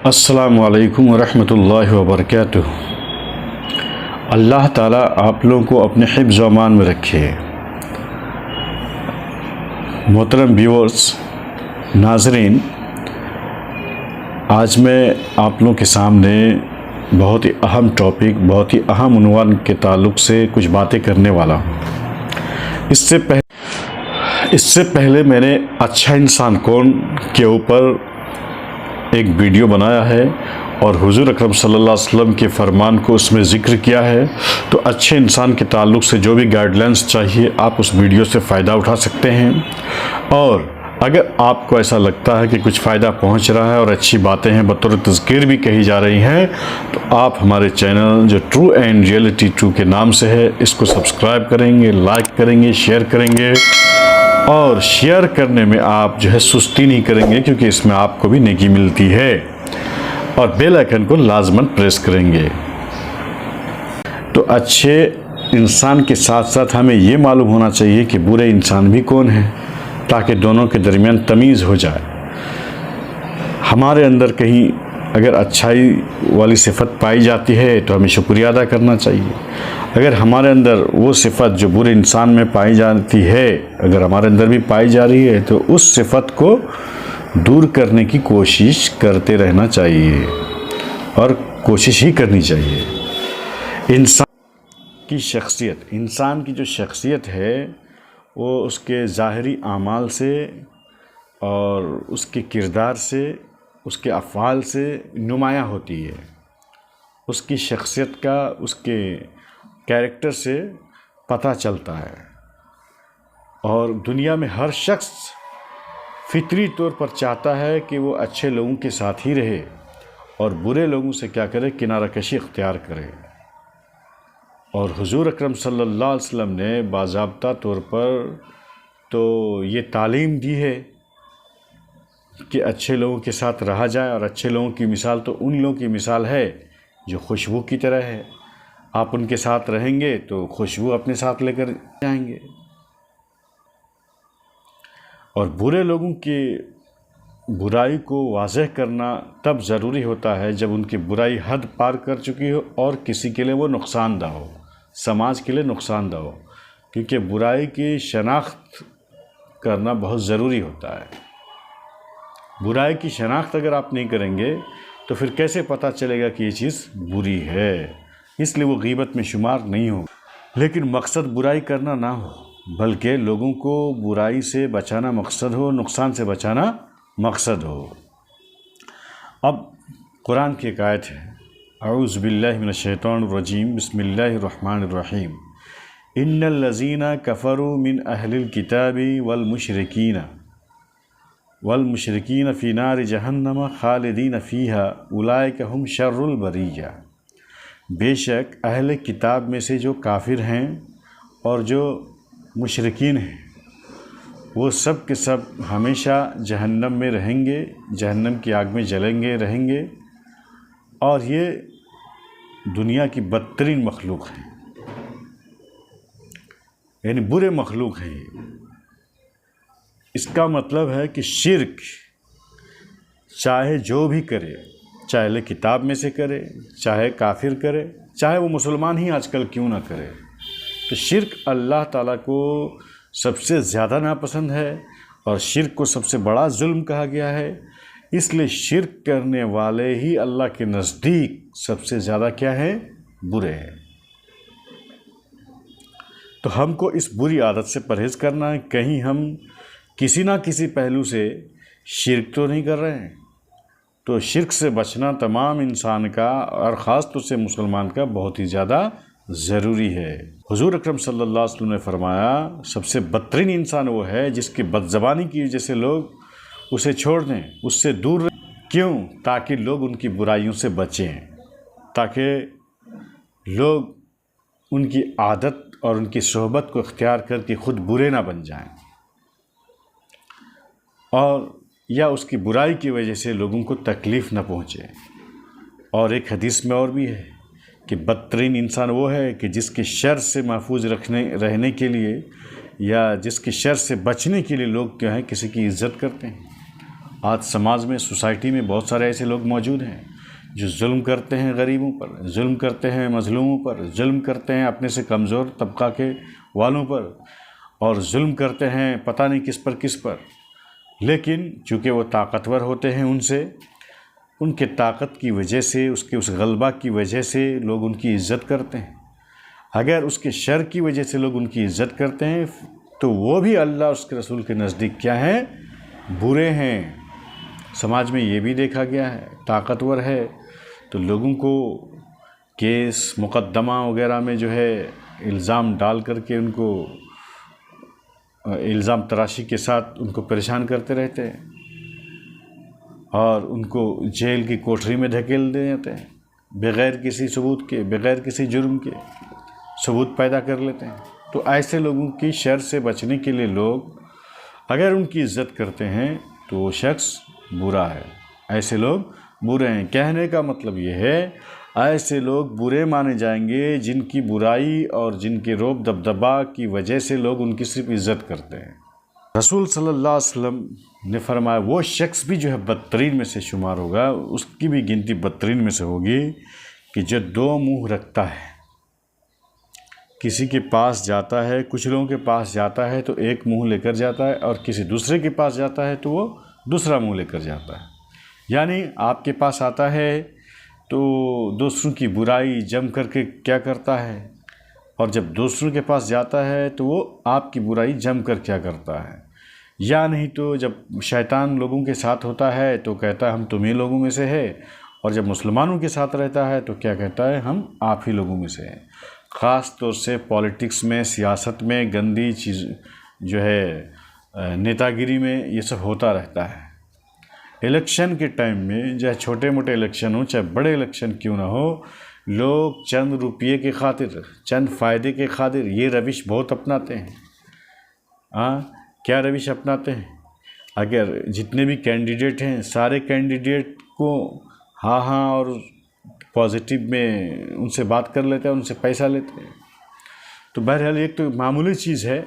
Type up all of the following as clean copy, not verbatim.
السلام علیکم ورحمۃ اللہ وبرکاتہ۔ اللہ تعالیٰ آپ لوگوں کو اپنے حفظ و امان میں رکھے۔ محترم ویورز، ناظرین، آج میں آپ لوگوں کے سامنے بہت ہی اہم ٹاپک، بہت ہی اہم عنوان کے تعلق سے کچھ باتیں کرنے والا ہوں۔ اس سے پہلے میں نے اچھا انسان کون کے اوپر ایک ویڈیو بنایا ہے اور حضور اکرم صلی اللہ علیہ وسلم کے فرمان کو اس میں ذکر کیا ہے، تو اچھے انسان کے تعلق سے جو بھی گائیڈ لائنس چاہیے آپ اس ویڈیو سے فائدہ اٹھا سکتے ہیں۔ اور اگر آپ کو ایسا لگتا ہے کہ کچھ فائدہ پہنچ رہا ہے اور اچھی باتیں ہیں بطور تذکیر بھی کہی جا رہی ہیں، تو آپ ہمارے چینل جو ٹرو اینڈ ریئلٹی ٹرو کے نام سے ہے اس کو سبسکرائب کریں گے، لائک کریں گے، شیئر کریں گے، اور شیئر کرنے میں آپ جو ہے سستی نہیں کریں گے، کیونکہ اس میں آپ کو بھی نیکی ملتی ہے، اور بیل آئیکن کو لازماً پریس کریں گے۔ تو اچھے انسان کے ساتھ ساتھ ہمیں یہ معلوم ہونا چاہیے کہ برے انسان بھی کون ہیں، تاکہ دونوں کے درمیان تمیز ہو جائے۔ ہمارے اندر کہیں اگر اچھائی والی صفت پائی جاتی ہے تو ہمیں شکریہ ادا کرنا چاہیے۔ اگر ہمارے اندر وہ صفت جو برے انسان میں پائی جاتی ہے اگر ہمارے اندر بھی پائی جا رہی ہے تو اس صفت کو دور کرنے کی کوشش کرتے رہنا چاہیے، اور کوشش ہی کرنی چاہیے۔ انسان کی جو شخصیت ہے وہ اس کے ظاہری اعمال سے اور اس کے کردار سے، اس کے افعال سے نمایاں ہوتی ہے۔ اس کی شخصیت کا اس کے کیریکٹر سے پتہ چلتا ہے، اور دنیا میں ہر شخص فطری طور پر چاہتا ہے کہ وہ اچھے لوگوں کے ساتھ ہی رہے اور برے لوگوں سے کیا کرے، کنارہ کشی اختیار کرے۔ اور حضور اکرم صلی اللہ علیہ وسلم نے باضابطہ طور پر تو یہ تعلیم دی ہے کہ اچھے لوگوں کے ساتھ رہا جائے، اور اچھے لوگوں کی مثال تو ان لوگوں کی مثال ہے جو خوشبو کی طرح ہے۔ آپ ان کے ساتھ رہیں گے تو خوشبو اپنے ساتھ لے کر جائیں گے۔ اور برے لوگوں کی برائی کو واضح کرنا تب ضروری ہوتا ہے جب ان کی برائی حد پار کر چکی ہو اور کسی کے لیے وہ نقصان دہ ہو، سماج کے لیے نقصان دہ ہو، کیونکہ برائی کی شناخت کرنا بہت ضروری ہوتا ہے۔ برائی کی شناخت اگر آپ نہیں کریں گے تو پھر کیسے پتہ چلے گا کہ یہ چیز بری ہے؟ اس لیے وہ غیبت میں شمار نہیں ہو۔ لیکن مقصد برائی کرنا نہ ہو، بلکہ لوگوں کو برائی سے بچانا مقصد ہو، نقصان سے بچانا مقصد ہو۔ اب قرآن کی ایک آیت ہے، اعوذ باللہ من الشیطان الرجیم، بسم اللہ الرحمن الرحیم، ان الذین کفروا من اہل الکتاب والمشرکین فی نار جہنم خالدین فیہا اولئک ہم شر البریہ۔ بے شک اہل کتاب میں سے جو کافر ہیں اور جو مشرکین ہیں وہ سب کے سب ہمیشہ جہنم میں رہیں گے، جہنم کی آگ میں جلیں گے، رہیں گے، اور یہ دنیا کی بدترین مخلوق ہیں، یعنی برے مخلوق ہیں یہ۔ اس کا مطلب ہے کہ شرک چاہے جو بھی کرے، چاہے اہل کتاب میں سے کرے، چاہے کافر کرے، چاہے وہ مسلمان ہی آج کل کیوں نہ کرے، تو شرک اللہ تعالیٰ کو سب سے زیادہ ناپسند ہے، اور شرک کو سب سے بڑا ظلم کہا گیا ہے۔ اس لیے شرک کرنے والے ہی اللہ کے نزدیک سب سے زیادہ کیا ہے، برے ہیں۔ تو ہم کو اس بری عادت سے پرہیز کرنا ہے، کہیں ہم کسی نہ کسی پہلو سے شرک تو نہیں کر رہے ہیں۔ تو شرک سے بچنا تمام انسان کا اور خاص طور سے مسلمان کا بہت ہی زیادہ ضروری ہے۔ حضور اکرم صلی اللہ علیہ وسلم نے فرمایا سب سے بدترین انسان وہ ہے جس کی بد زبانی کی وجہ سے لوگ اسے چھوڑ دیں، اس سے دور رہیں۔ کیوں؟ تاکہ لوگ ان کی برائیوں سے بچیں، تاکہ لوگ ان کی عادت اور ان کی صحبت کو اختیار کر کے خود برے نہ بن جائیں، اور یا اس کی برائی کی وجہ سے لوگوں کو تکلیف نہ پہنچے۔ اور ایک حدیث میں اور بھی ہے کہ بدترین انسان وہ ہے کہ جس کے شر سے محفوظ رہنے کے لیے یا جس کے شر سے بچنے کے لیے لوگ کیا ہے کسی کی عزت کرتے ہیں، آج سماج میں، سوسائٹی میں بہت سارے ایسے لوگ موجود ہیں جو ظلم کرتے ہیں غریبوں پر، ظلم کرتے ہیں مظلوموں پر، ظلم کرتے ہیں اپنے سے کمزور طبقہ کے والوں پر، اور ظلم کرتے ہیں پتہ نہیں کس پر. لیکن چونکہ وہ طاقتور ہوتے ہیں، ان کے طاقت کی وجہ سے، اس غلبہ کی وجہ سے لوگ ان کی عزت کرتے ہیں. اگر اس کے شر کی وجہ سے لوگ ان کی عزت کرتے ہیں تو وہ بھی اللہ اور اس کے رسول کے نزدیک کیا ہیں؟ برے ہیں. سماج میں یہ بھی دیکھا گیا ہے، طاقتور ہے تو لوگوں کو کیس مقدمہ وغیرہ میں جو ہے الزام ڈال کر کے ان کو الزام تراشی کے ساتھ ان کو پریشان کرتے رہتے ہیں اور ان کو جیل کی کوٹری میں دھکیل دیتے ہیں، بغیر کسی ثبوت کے، بغیر کسی جرم کے ثبوت پیدا کر لیتے ہیں. تو ایسے لوگوں کی شر سے بچنے کے لیے لوگ اگر ان کی عزت کرتے ہیں تو وہ شخص برا ہے. ایسے لوگ برے ہیں. کہنے کا مطلب یہ ہے ایسے لوگ برے مانے جائیں گے جن کی برائی اور جن کے روب دبدبا کی وجہ سے لوگ ان کی صرف عزت کرتے ہیں. رسول صلی اللہ علیہ وسلم نے فرمایا وہ شخص بھی جو ہے بدترین میں سے شمار ہوگا، اس کی بھی گنتی بدترین میں سے ہوگی کہ جو دو منہ رکھتا ہے. کسی کے پاس جاتا ہے، کچھ لوگوں کے پاس جاتا ہے تو ایک منہ لے کر جاتا ہے، اور کسی دوسرے کے پاس جاتا ہے تو وہ دوسرا منہ لے کر جاتا ہے. یعنی آپ کے پاس آتا ہے تو دوسروں کی برائی جم کر کے کیا کرتا ہے، اور جب دوسروں کے پاس جاتا ہے تو وہ آپ کی برائی جم کر کیا کرتا ہے. یا نہیں تو جب شیطان لوگوں کے ساتھ ہوتا ہے تو کہتا ہے ہم تمہیں لوگوں میں سے ہے، اور جب مسلمانوں کے ساتھ رہتا ہے تو کیا کہتا ہے ہم آپ ہی لوگوں میں سے ہیں. خاص طور سے پالیٹکس میں، سیاست میں گندی چیز جو ہے نیتا گیری میں یہ سب ہوتا رہتا ہے. الیکشن کے ٹائم میں چاہے چھوٹے موٹے الیکشن ہوں، چاہے بڑے الیکشن کیوں نہ ہو، لوگ چند روپیے کے خاطر، چند فائدے کے خاطر یہ روش بہت اپناتے ہیں. کیا روش اپناتے ہیں؟ اگر جتنے بھی کینڈیڈیٹ ہیں سارے کینڈیڈیٹ کو ہاں اور پازیٹیو میں ان سے بات کر لیتے ہیں، ان سے پیسہ لیتے ہیں. تو بہرحال ایک تو معمولی چیز ہے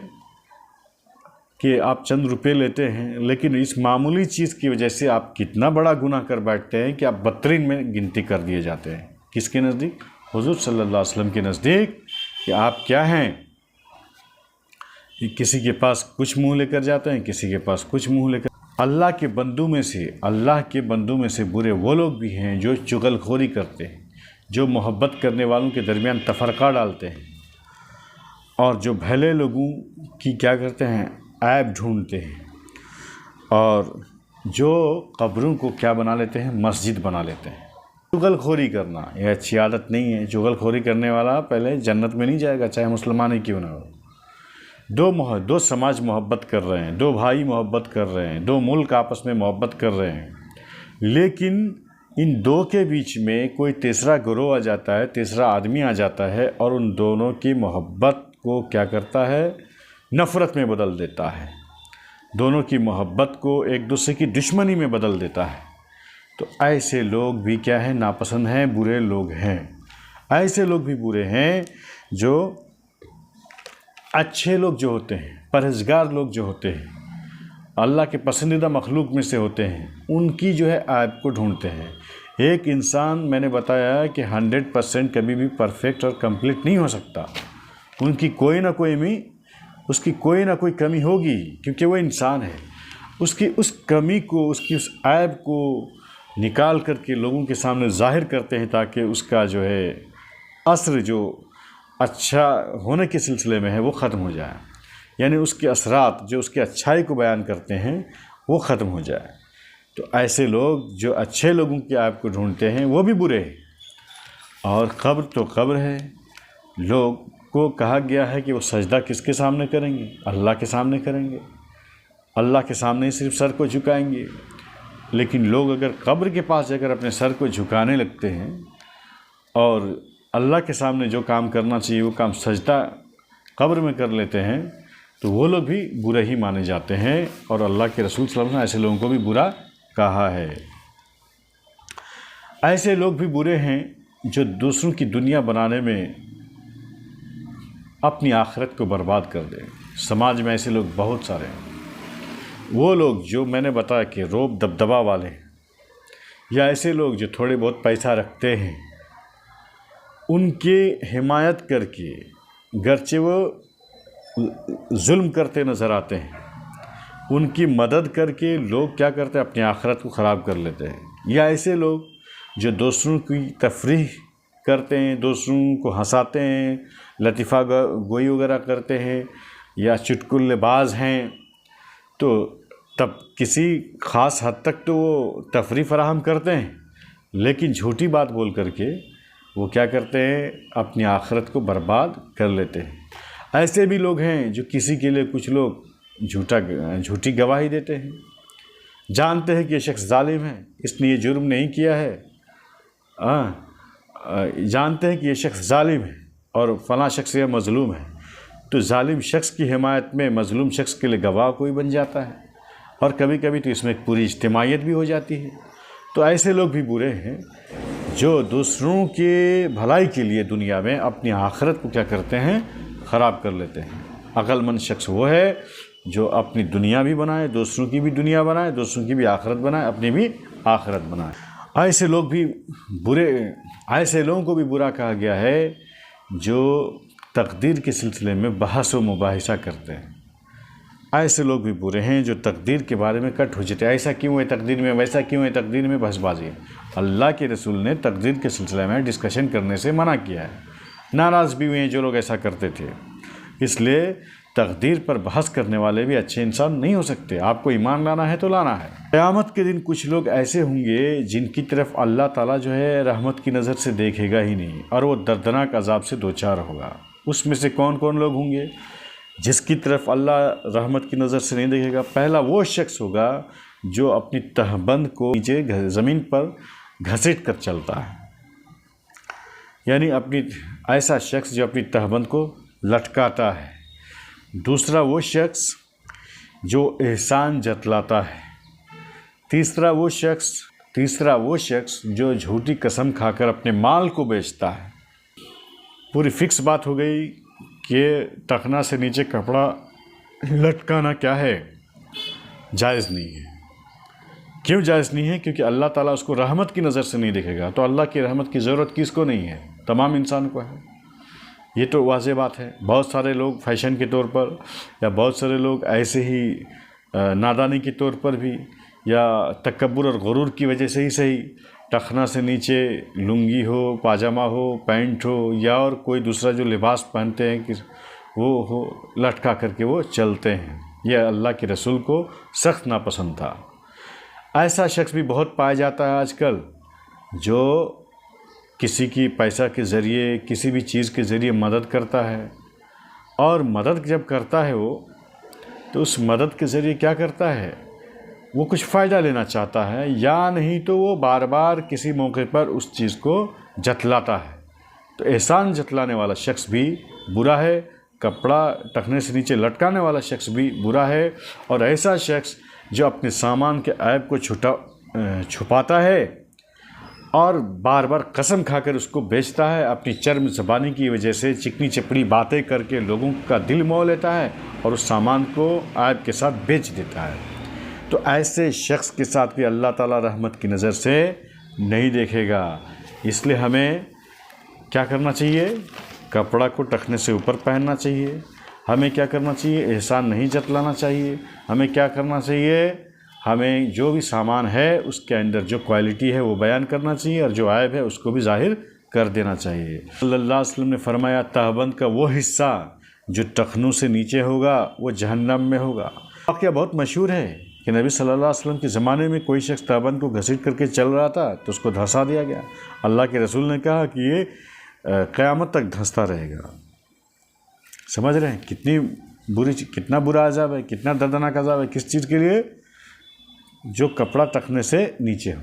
کہ آپ چند روپے لیتے ہیں، لیکن اس معمولی چیز کی وجہ سے آپ کتنا بڑا گناہ کر بیٹھتے ہیں کہ آپ بدترین میں گنتی کر دیے جاتے ہیں. کس کے نزدیک؟ حضور صلی اللہ علیہ وسلم کے نزدیک کہ آپ کیا ہیں؟ کسی کے پاس کچھ منہ لے کر جاتے ہیں، کسی کے پاس کچھ منہ لے کر. اللہ کے بندوں میں سے برے وہ لوگ بھی ہیں جو چغل خوری کرتے ہیں، جو محبت کرنے والوں کے درمیان تفرقہ ڈالتے ہیں، اور جو بھلے لوگوں کی کیا کرتے ہیں عیب ڈھونڈتے ہیں، اور جو قبروں کو کیا بنا لیتے ہیں مسجد بنا لیتے ہیں. چغل خوری کرنا یہ اچھی عادت نہیں ہے. چغل خوری کرنے والا پہلے جنت میں نہیں جائے گا، چاہے مسلمان ہی کیوں نہ ہو. دو سماج محبت کر رہے ہیں، دو بھائی محبت کر رہے ہیں، دو ملک آپس میں محبت کر رہے ہیں، لیکن ان دو کے بیچ میں کوئی تیسرا گروہ آ جاتا ہے، تیسرا آدمی آ جاتا ہے، اور ان دونوں کی محبت کو کیا کرتا ہے؟ نفرت میں بدل دیتا ہے. دونوں کی محبت کو ایک دوسرے کی دشمنی میں بدل دیتا ہے. تو ایسے لوگ بھی کیا ہیں؟ ناپسند ہیں، برے لوگ ہیں. ایسے لوگ بھی برے ہیں جو اچھے لوگ جو ہوتے ہیں، پرہیزگار لوگ جو ہوتے ہیں، اللہ کے پسندیدہ مخلوق میں سے ہوتے ہیں، ان کی جو ہے عیب کو ڈھونڈتے ہیں. ایک انسان میں نے بتایا کہ 100% کبھی بھی پرفیکٹ اور کمپلیٹ نہیں ہو سکتا. ان کی اس کی کوئی نہ کوئی کمی ہوگی، کیونکہ وہ انسان ہے. اس کی اس کمی کو، اس کی اس عیب کو نکال کر کے لوگوں کے سامنے ظاہر کرتے ہیں تاکہ اس کا جو ہے اثر جو اچھا ہونے کے سلسلے میں ہے وہ ختم ہو جائے. یعنی اس کے اثرات جو اس کی اچھائی کو بیان کرتے ہیں وہ ختم ہو جائے. تو ایسے لوگ جو اچھے لوگوں کی عیب کو ڈھونڈتے ہیں وہ بھی برے ہیں. اور قبر تو قبر ہے. لوگ کو کہا گیا ہے کہ وہ سجدہ کس کے سامنے کریں گے؟ اللہ کے سامنے کریں گے. اللہ کے سامنے ہی صرف سر کو جھکائیں گے. لیکن لوگ اگر قبر کے پاس جا کر اپنے سر کو جھکانے لگتے ہیں اور اللہ کے سامنے جو کام کرنا چاہیے وہ کام سجدہ قبر میں کر لیتے ہیں تو وہ لوگ بھی برے ہی مانے جاتے ہیں. اور اللہ کے رسول صلی اللہ علیہ وسلم نے ایسے لوگوں کو بھی برا کہا ہے. ایسے لوگ بھی برے ہیں جو دوسروں کی دنیا بنانے میں اپنی آخرت کو برباد کر دیں. سماج میں ایسے لوگ بہت سارے ہیں. وہ لوگ جو میں نے بتایا کہ روب دبدبا والے ہیں، یا ایسے لوگ جو تھوڑے بہت پیسہ رکھتے ہیں، ان کی حمایت کر کے گرچہ وہ ظلم کرتے نظر آتے ہیں، ان کی مدد کر کے لوگ کیا کرتے ہیں، اپنی آخرت کو خراب کر لیتے ہیں۔ یا ایسے لوگ جو دوسروں کی تفریح کرتے ہیں، دوسروں کو ہنساتے ہیں، لطیفہ گوئی وغیرہ کرتے ہیں، یا چٹکلے باز ہیں، تو تب کسی خاص حد تک تو وہ تفریح فراہم کرتے ہیں، لیکن جھوٹی بات بول کر کے وہ کیا کرتے ہیں، اپنی آخرت کو برباد کر لیتے ہیں۔ ایسے بھی لوگ ہیں جو کسی کے لیے کچھ لوگ جھوٹی گواہی دیتے ہیں، جانتے ہیں کہ یہ شخص ظالم ہے، اس نے یہ جرم نہیں کیا ہے، جانتے ہیں کہ یہ شخص ظالم ہے اور فلاں شخص یہ مظلوم ہے، تو ظالم شخص کی حمایت میں مظلوم شخص کے لیے گواہ کوئی بن جاتا ہے، اور کبھی کبھی تو اس میں ایک پوری اجتماعیت بھی ہو جاتی ہے۔ تو ایسے لوگ بھی برے ہیں جو دوسروں کے بھلائی کے لیے دنیا میں اپنی آخرت کو کیا کرتے ہیں، خراب کر لیتے ہیں۔ عقل مند شخص وہ ہے جو اپنی دنیا بھی بنائے، دوسروں کی بھی دنیا بنائے، دوسروں کی بھی آخرت بنائے، اپنی بھی آخرت بنائے۔ ایسے لوگ بھی ایسے لوگوں کو بھی برا کہا گیا ہے جو تقدیر کے سلسلے میں بحث و مباحثہ کرتے ہیں۔ ایسے لوگ بھی برے ہیں جو تقدیر کے بارے میں کٹ ہو جاتے ہیں، ایسا کیوں ہے تقدیر میں، ویسا کیوں ہے تقدیر میں، بحث بازی ہے۔ اللہ کے رسول نے تقدیر کے سلسلے میں ڈسکشن کرنے سے منع کیا ہے، ناراض بھی ہوئے ہیں جو لوگ ایسا کرتے تھے۔ اس لیے تقدیر پر بحث کرنے والے بھی اچھے انسان نہیں ہو سکتے۔ آپ کو ایمان لانا ہے تو لانا ہے۔ قیامت کے دن کچھ لوگ ایسے ہوں گے جن کی طرف اللہ تعالیٰ جو ہے رحمت کی نظر سے دیکھے گا ہی نہیں، اور وہ دردناک عذاب سے دوچار ہوگا۔ اس میں سے کون کون لوگ ہوں گے جس کی طرف اللہ رحمت کی نظر سے نہیں دیکھے گا؟ پہلا وہ شخص ہوگا جو اپنی تہبند کو نیچے زمین پر گھسیٹ کر چلتا ہے، یعنی ایسا شخص جو اپنی تہبند کو لٹکاتا ہے۔ دوسرا وہ شخص جو احسان جتلاتا ہے۔ تیسرا وہ شخص جو جھوٹی قسم کھا کر اپنے مال کو بیچتا ہے۔ پوری فکس بات ہو گئی کہ ٹخنا سے نیچے کپڑا لٹکانا کیا ہے، جائز نہیں ہے۔ کیوں جائز نہیں ہے؟ کیونکہ اللہ تعالیٰ اس کو رحمت کی نظر سے نہیں دیکھے گا، تو اللہ کی رحمت کی ضرورت کس کو نہیں ہے؟ تمام انسان کو ہے۔ یہ تو واضح بات ہے۔ بہت سارے لوگ فیشن کے طور پر، یا بہت سارے لوگ ایسے ہی نادانی کے طور پر بھی، یا تکبر اور غرور کی وجہ سے ہی صحیح، ٹخنا سے نیچے لنگی ہو، پاجامہ ہو، پینٹ ہو، یا اور کوئی دوسرا جو لباس پہنتے ہیں کہ وہ ہو، لٹکا کر کے وہ چلتے ہیں۔ یہ اللہ کے رسول کو سخت ناپسند تھا۔ ایسا شخص بھی بہت پایا جاتا ہے آج کل، جو کسی کی پیسہ کے ذریعے، کسی بھی چیز کے ذریعے مدد کرتا ہے، اور مدد جب کرتا ہے وہ، تو اس مدد کے ذریعے کیا کرتا ہے، وہ کچھ فائدہ لینا چاہتا ہے، یا نہیں تو وہ بار بار کسی موقع پر اس چیز کو جتلاتا ہے۔ تو احسان جتلانے والا شخص بھی برا ہے، کپڑا ٹخنے سے نیچے لٹکانے والا شخص بھی برا ہے، اور ایسا شخص جو اپنے سامان کے عیب کو چھپاتا ہے اور بار بار قسم کھا کر اس کو بیچتا ہے، اپنی چرم زبانی کی وجہ سے چکنی چپڑی باتیں کر کے لوگوں کا دل موہ لیتا ہے، اور اس سامان کو عیب کے ساتھ بیچ دیتا ہے۔ تو ایسے شخص کے ساتھ بھی اللہ تعالیٰ رحمت کی نظر سے نہیں دیکھے گا۔ اس لیے ہمیں کیا کرنا چاہیے؟ کپڑا کو ٹخنے سے اوپر پہننا چاہیے۔ ہمیں کیا کرنا چاہیے؟ احسان نہیں جتلانا چاہیے۔ ہمیں کیا کرنا چاہیے؟ ہمیں جو بھی سامان ہے اس کے اندر جو کوالٹی ہے وہ بیان کرنا چاہیے، اور جو عیب ہے اس کو بھی ظاہر کر دینا چاہیے۔ صلی اللہ علیہ وسلم نے فرمایا، تہبند کا وہ حصہ جو ٹخنوں سے نیچے ہوگا وہ جہنم میں ہوگا۔ واقعہ بہت مشہور ہے کہ نبی صلی اللہ علیہ وسلم کے زمانے میں کوئی شخص تہبند کو گھسیٹ کر کے چل رہا تھا تو اس کو دھنسا دیا گیا۔ اللہ کے رسول نے کہا کہ یہ قیامت تک دھنستا رہے گا۔ سمجھ رہے ہیں کتنا برا عذاب ہے، کتنا دردناک عذاب ہے، کس چیز کے لیے؟ جو کپڑا ٹخنے سے نیچے ہو۔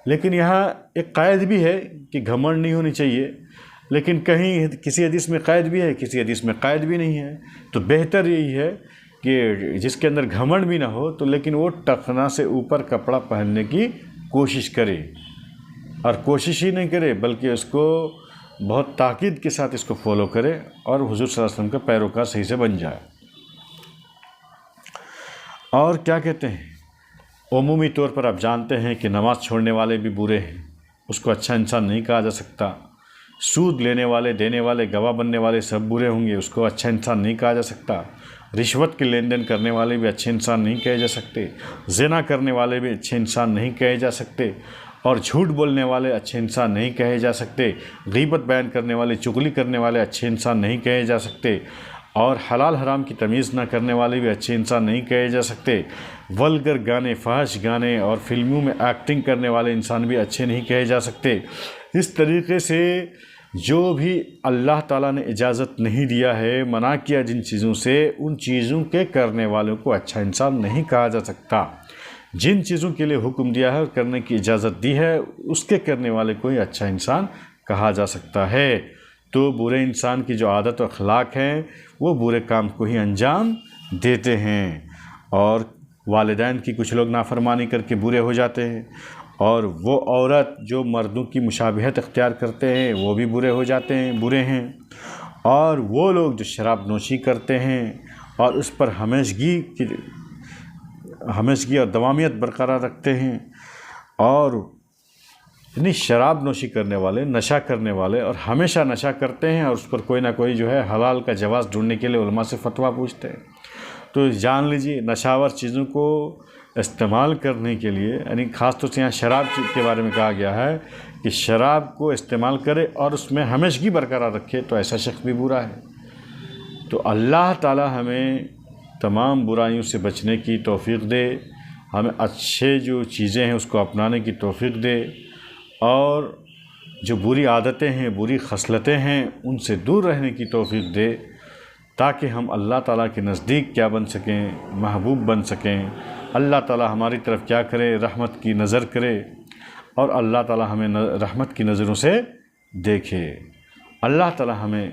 لیکن یہاں ایک قید بھی ہے کہ گھمنڈ نہیں ہونی چاہیے، لیکن کہیں کسی حدیث میں قید بھی ہے، کسی حدیث میں قید بھی نہیں ہے۔ تو بہتر یہی ہے کہ جس کے اندر گھمنڈ بھی نہ ہو تو لیکن وہ ٹخنا سے اوپر کپڑا پہننے کی کوشش کرے، اور کوشش ہی نہیں کرے بلکہ اس کو بہت تاکید کے ساتھ اس کو فالو کرے، اور حضور صلی اللہ علیہ وسلم کا پیروکار صحیح سے بن جائے۔ اور کیا کہتے ہیں، عمومی طور پر آپ جانتے ہیں کہ نماز چھوڑنے والے بھی برے ہیں، اس کو اچھا انسان نہیں کہا جا سکتا۔ سود لینے والے، دینے والے، گواہ بننے والے سب برے ہوں گے، اس کو اچھا انسان نہیں کہا جا سکتا۔ رشوت کے لین دین کرنے والے بھی اچھے انسان نہیں کہے جا سکتے، زنا کرنے والے بھی اچھے انسان نہیں کہے جا سکتے، اور جھوٹ بولنے والے اچھے انسان نہیں کہے جا سکتے، غیبت بیان کرنے والے، چغلی کرنے والے اچھے انسان نہیں کہے جا سکتے، اور حلال حرام کی تمیز نہ کرنے والے بھی اچھے انسان نہیں کہے جا سکتے، ولگر گانے، فحش گانے اور فلموں میں ایکٹنگ کرنے والے انسان بھی اچھے نہیں کہے جا سکتے۔ اس طریقے سے جو بھی اللہ تعالیٰ نے اجازت نہیں دیا ہے، منع کیا جن چیزوں سے، ان چیزوں کے کرنے والوں کو اچھا انسان نہیں کہا جا سکتا۔ جن چیزوں کے لیے حکم دیا ہے اور کرنے کی اجازت دی ہے، اس کے کرنے والے کو ہی اچھا انسان کہا جا سکتا ہے۔ تو برے انسان کی جو عادت و اخلاق ہیں وہ برے کام کو ہی انجام دیتے ہیں، اور والدین کی کچھ لوگ نافرمانی کر کے برے ہو جاتے ہیں، اور وہ عورت جو مردوں کی مشابہت اختیار کرتے ہیں وہ بھی برے ہو جاتے ہیں، برے ہیں، اور وہ لوگ جو شراب نوشی کرتے ہیں اور اس پر ہمیشگی اور دوامیت برقرار رکھتے ہیں، اور یعنی شراب نوشی کرنے والے، نشہ کرنے والے، اور ہمیشہ نشہ کرتے ہیں، اور اس پر کوئی نہ کوئی جو ہے حلال کا جواز ڈھونڈنے کے لیے علماء سے فتویٰ پوچھتے ہیں۔ تو جان لیجیے نشاور چیزوں کو استعمال کرنے کے لیے، یعنی خاص طور سے یہاں شراب کے بارے میں کہا گیا ہے کہ شراب کو استعمال کرے اور اس میں ہمیشگی برقرار رکھے، تو ایسا شخص بھی برا ہے۔ تو اللہ تعالی ہمیں تمام برائیوں سے بچنے کی توفیق دے، ہمیں اچھے جو چیزیں ہیں اس کو اپنانے کی توفیق دے، اور جو بری عادتیں ہیں، بری خصلتیں ہیں، ان سے دور رہنے کی توفیق دے، تاکہ ہم اللہ تعالیٰ کے نزدیک کیا بن سکیں، محبوب بن سکیں۔ اللہ تعالیٰ ہماری طرف کیا کرے، رحمت کی نظر کرے، اور اللہ تعالیٰ ہمیں رحمت کی نظروں سے دیکھے۔ اللہ تعالیٰ ہمیں